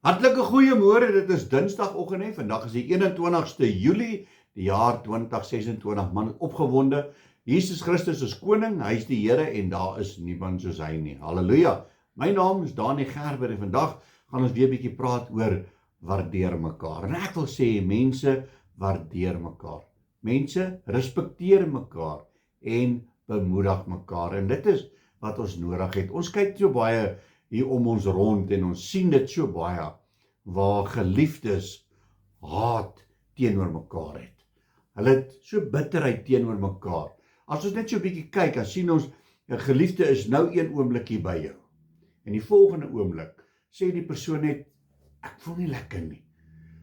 Hartlike goeiemôre, dit is Dinsdagoggend en vandag is die 21ste Julie, die jaar 2026. Man, opgewonde. Jesus Christus is koning, hy is die Here en daar is niemand soos hy nie. Halleluja. My naam is Danie Gerber en vandag gaan ons weer 'n bietjie praat oor waardeer mekaar. En ek wil sê mense waardeer mekaar. Mense respekteer mekaar en bemoedig mekaar. En dit is wat ons nodig het. Ons kyk so baie hier om ons rond en ons sien dit so baie waar geliefdes haat teenoor mekaar het. Hulle het so bitterheid teenoor mekaar. As ons net so 'n bietjie kyk, dan sien ons 'n geliefde is nou een oomblik hier by jou. En die volgende oomblik sê die persoon net, ek voel nie lekker nie.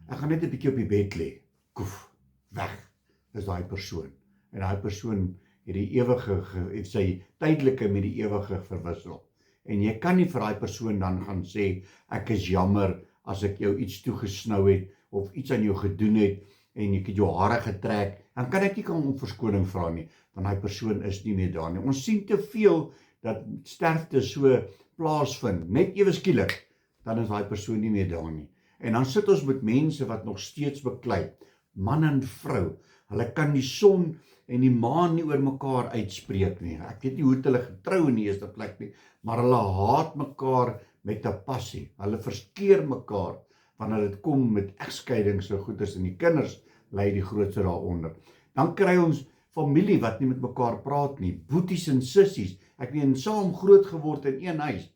Ek gaan net 'n bietjie op die bed lê. Koef, weg is daai persoon. En daai persoon het die ewige, het sy tydelike met die ewige verwissel. En jy kan nie vir daai persoon dan gaan sê, ek is jammer as ek jou iets toegesnou het, of iets aan jou gedoen het, en ek het jou hare getrek, dan kan ek nie om verskoning vra nie, want daai persoon is nie meer daar nie. Ons sien te veel dat sterfte so plaasvind, net ewe skielik, dan is daai persoon nie meer daar nie. En dan sit ons met mense wat nog steeds beklei, man en vrou, hulle kan die son en die maan nie oor mekaar uitspreek nie. Ek weet nie hoe het hulle getrou in die eerste plek nie, maar hulle haat mekaar met 'n passie. Hulle verskeer mekaar wanneer dit kom met egskeidings so goeders en die kinders lei die grootste daaronder. Dan kry ons familie wat nie met mekaar praat nie, boeties en sissies. Ek het saam groot geword in een huis.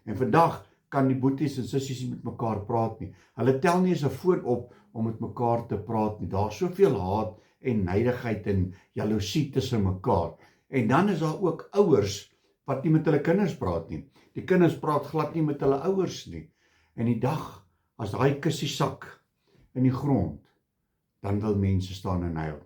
En vandag kan die boeties en sissies nie met mekaar praat nie. Hulle tel nie eens 'n foon op om met mekaar te praat nie. Daar's soveel haat en neidigheid en jaloesie tussen mekaar. En dan is daar ook ouers wat nie met hulle kinders praat nie. Die kinders praat glad nie met hulle ouers nie. En die dag as daai kussie sak in die grond, dan wil mense staan en huil.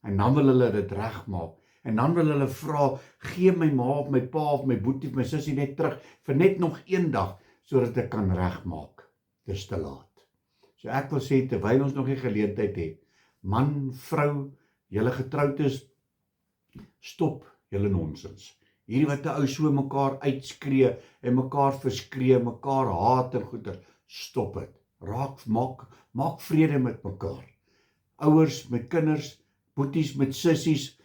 En dan wil hulle dit regmaak. En dan wil hulle vra, gee my ma of my pa of my boetie of my sussie net terug vir net nog een dag, sodat ek kan regmaak. Dis te laat. So ek wil sê, terwyl ons nog die geleentheid het, man, vrou, julle getroud is, stop julle nonsens. Hierdie wat 'n ou so mekaar uitskree en mekaar verskree, mekaar haat en goeie, stop dit. Maak vrede met mekaar. Ouers met kinders, boeties met sissies,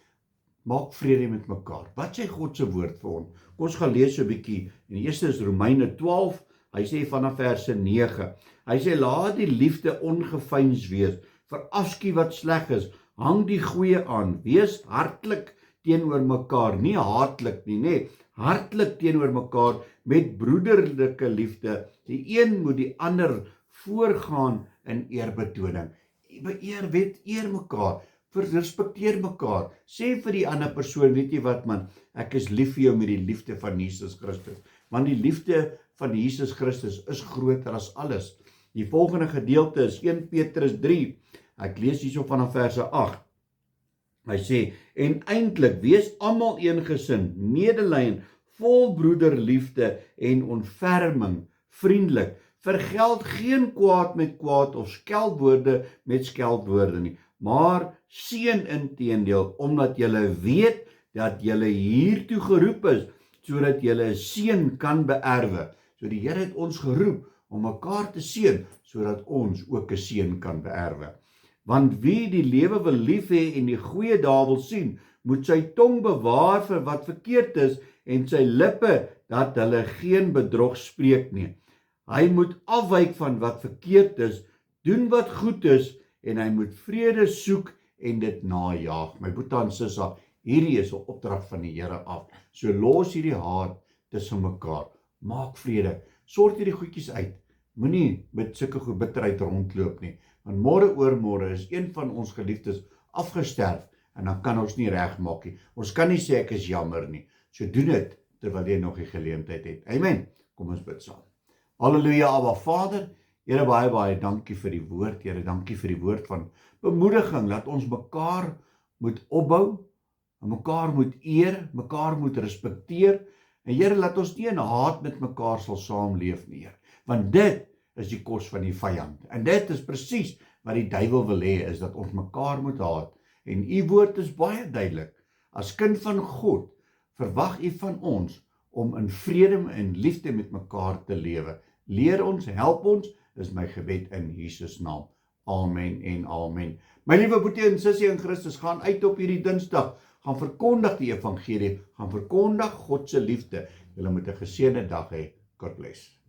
maak vrede met mekaar. Wat sê God se woord vir ons? Kom ons gaan lees so 'n bietjie. En die eerste is Romeine 12. Hy sê vanaf verse 9. Hy sê laat die liefde ongeveins wees. Verafskuw wat sleg is. Hang die goeie aan. Wees hartlik teenoor mekaar, nie haatlik nie, nê? Hartlik teenoor mekaar met broederlike liefde. Die een moet die ander voorgaan in eerbetoning. Eer mekaar, respekteer mekaar. Sê vir die ander persoon, weet jy wat man, ek is lief vir jou met die liefde van Jesus Christus. Want die liefde van Jesus Christus is groter as alles. Die volgende gedeelte is 1 Petrus 3. Ek lees hierso vanaf verse 8. Hy sê, en eintlik wees almal eengesind, medelyn, vol broederliefde en ontferming, vriendelik. Vergeld geen kwaad met kwaad of skeldwoorde met skeldwoorde nie, maar seën inteendeel, omdat julle weet dat julle hiertoe geroep is, sodat julle 'n seën kan beerwe. So die Here het ons geroep om mekaar te seën, sodat ons ook 'n seën kan beerwe. Want wie die lewe wil lief hê en die goeie dae wil sien, moet sy tong bewaar vir wat verkeerd is en sy lippe dat hulle geen bedrog spreek nie. Hy moet afwyk van wat verkeerd is, doen wat goed is en hy moet vrede soek en dit najaag. My boetie en sissa, hierdie is 'n opdrag van die Here af. So los hierdie haat tussen mekaar. Maak vrede. Sort hierdie goedjies uit. Moenie met sulke goed bitterheid rondloop nie. Want môre oormôre is een van ons geliefdes afgesterf en dan kan ons nie regmaak nie. Ons kan nie sê ek is jammer nie. So doen dit terwyl jy nog die geleentheid het. Amen. Kom ons bid saam. Halleluja, Abba Vader. Here, baie dankie vir die woord. Here, dankie vir die woord van bemoediging, dat ons mekaar moet opbou, en mekaar moet eer, mekaar moet respekteer, en Here, laat ons nie in haat met mekaar sal saamleef nie, Here. Want dit is die kos van die vyand, en dit is presies wat die duiwel wil hê, is dat ons mekaar moet haat, en u woord is baie duidelik, as kind van God, verwag u van ons, om in vrede en liefde met mekaar te lewe. Leer ons, help ons, is my gebed in Jesus naam. Amen en amen. My liewe boetie en sussie in Christus, gaan uit op hierdie Dinsdag, gaan verkondig die evangelie, gaan verkondig God se liefde. Julle moet 'n geseënde dag hê. God bless.